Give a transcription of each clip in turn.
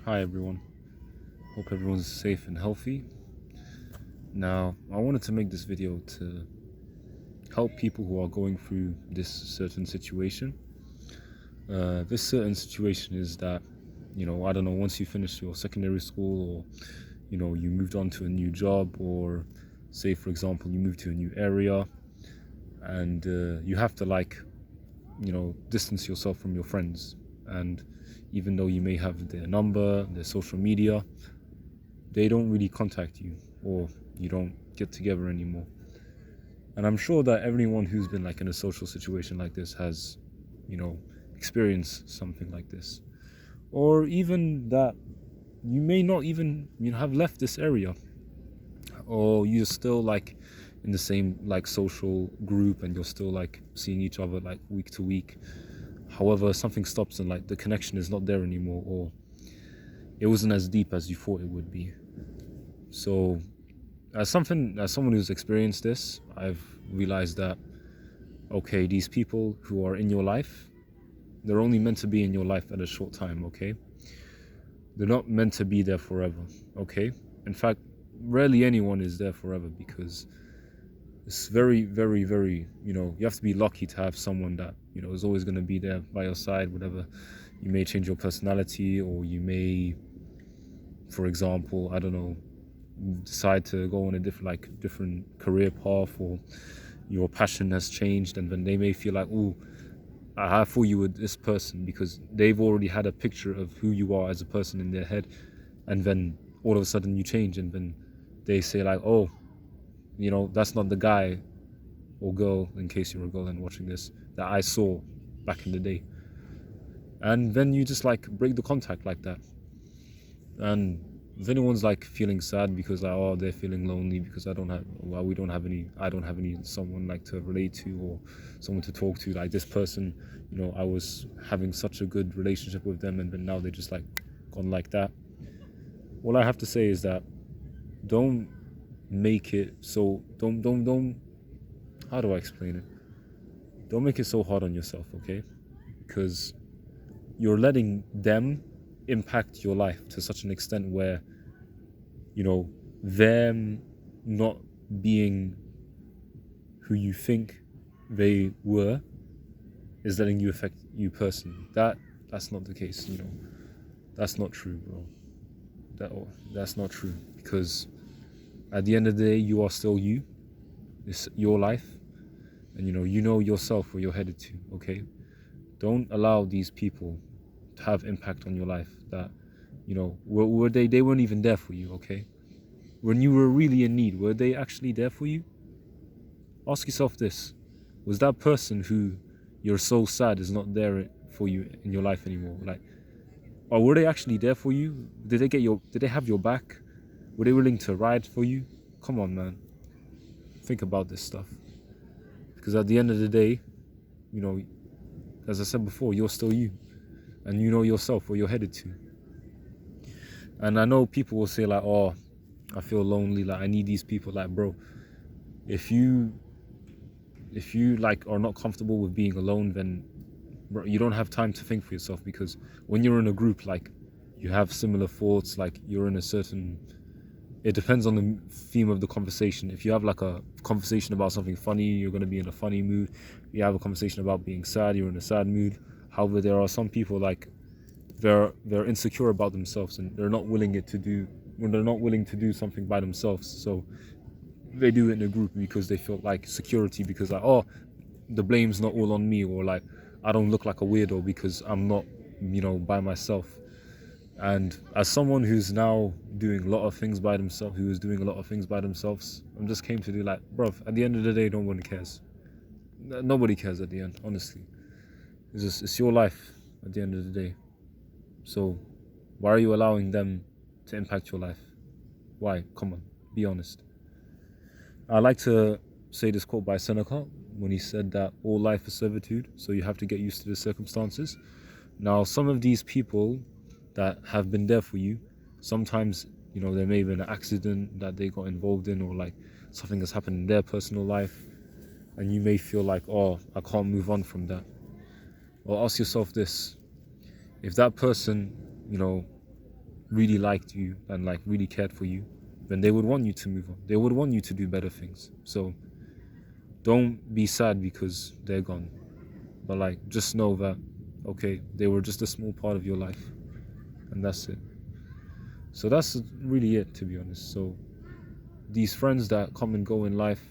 Hi everyone, hope everyone's safe and healthy. Now, I wanted to make this video to help people who are going through this certain situation. This certain situation is that, I don't know, once you finish your secondary school or, you moved on to a new job, or say, for example, you moved to a new area and you have to, distance yourself from your friends. And even though you may have their number, their social media, they don't really contact you, or you don't get together anymore. And I'm sure that everyone who's been in a social situation like this has, experienced something like this. Or even that you may not even, have left this area, or you're still in the same social group, and you're still seeing each other week to week. However, something stops and the connection is not there anymore, or it wasn't as deep as you thought it would be. So as someone who's experienced this, I've realized that, okay, these people who are in your life, they're only meant to be in your life at a short time, okay? They're not meant to be there forever, okay? In fact, rarely anyone is there forever, because it's very, very, very, you have to be lucky to have someone that, is always going to be there by your side, whatever. You may change your personality, or you may, for example, I don't know, decide to go on a different career path, or your passion has changed, and then they may feel like, oh, I thought you were this person, because they've already had a picture of who you are as a person in their head, and then all of a sudden you change, and then they say oh, that's not the guy or girl, in case you're a girl and watching this, that I saw back in the day. And then you just break the contact like that. And if anyone's feeling sad because oh, they're feeling lonely because I don't have someone to relate to, or someone to talk to, this person, I was having such a good relationship with them, and then now they just gone like that. All I have to say is that don't make it so don't how do I explain it? Don't make it so hard on yourself, okay? Because you're letting them impact your life to such an extent where, them not being who you think they were is letting you affect you personally. That's not the case, That's not true, bro. That's not true, because at the end of the day, you are still you. It's your life, and you know yourself where you're headed to, okay? Don't allow these people to have impact on your life that, were they weren't even there for you, okay? When you were really in need, were they actually there for you? Ask yourself this. Was that person who you're so sad is not there for you in your life anymore, or were they actually there for you? Did they have your back? Were they willing to ride for you? Come on, man. Think about this stuff. Because at the end of the day, as I said before, you're still you. And you know yourself where you're headed to. And I know people will say oh, I feel lonely, I need these people. Bro, if you are not comfortable with being alone, then bro, you don't have time to think for yourself, because when you're in a group, you have similar thoughts, you're in a certain, it depends on the theme of the conversation. If you have a conversation about something funny, you're going to be in a funny mood. If you have a conversation about being sad, you're in a sad mood. However, there are some people they're insecure about themselves, and they're not willing to do something by themselves, so they do it in a group because they feel security, because oh, the blame's not all on me, or I don't look like a weirdo because I'm not by myself. And as someone who's now doing a lot of things by themselves, I'm just came to do bruv, at the end of the day, no one cares. Nobody cares at the end, honestly. It's your life at the end of the day. So why are you allowing them to impact your life? Why? Come on, be honest. I like to say this quote by Seneca, when he said that all life is servitude, so you have to get used to the circumstances. Now, some of these people that have been there for you, sometimes, there may have been an accident that they got involved in, or something has happened in their personal life, and you may feel oh, I can't move on from that. Well, ask yourself this. If that person, really liked you and like really cared for you, then they would want you to move on. They would want you to do better things. So don't be sad because they're gone. But like, just know that, okay, they were just a small part of your life, and that's it. So that's really it, to be honest. So these friends that come and go in life,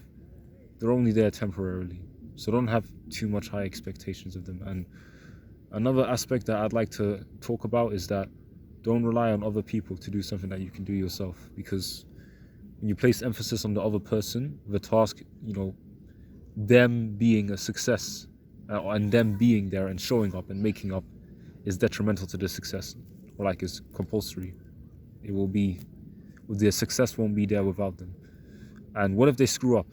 they're only there temporarily. So don't have too much high expectations of them. And another aspect that I'd like to talk about is that don't rely on other people to do something that you can do yourself. Because when you place emphasis on the other person, the task, them being a success and them being there and showing up and making up is detrimental to the success, or like is compulsory. It will be, their success won't be there without them. And what if they screw up?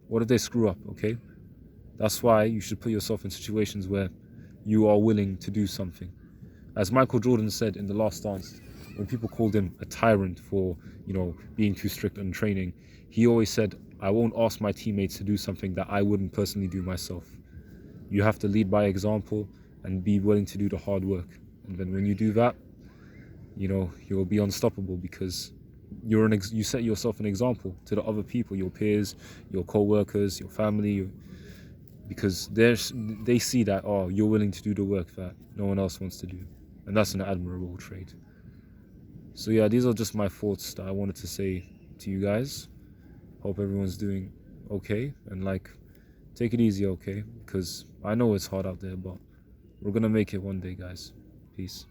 What if they screw up, okay? That's why you should put yourself in situations where you are willing to do something. As Michael Jordan said in The Last Dance, when people called him a tyrant for, being too strict on training, he always said, I won't ask my teammates to do something that I wouldn't personally do myself. You have to lead by example and be willing to do the hard work. And then when you do that, you'll be unstoppable because you set yourself an example to the other people, your peers, your co-workers, your family, because they see that, oh, you're willing to do the work that no one else wants to do. And that's an admirable trait. So yeah, these are just my thoughts that I wanted to say to you guys. Hope everyone's doing okay, and like, take it easy, okay? Because I know it's hard out there, but we're gonna make it one day, guys. Peace.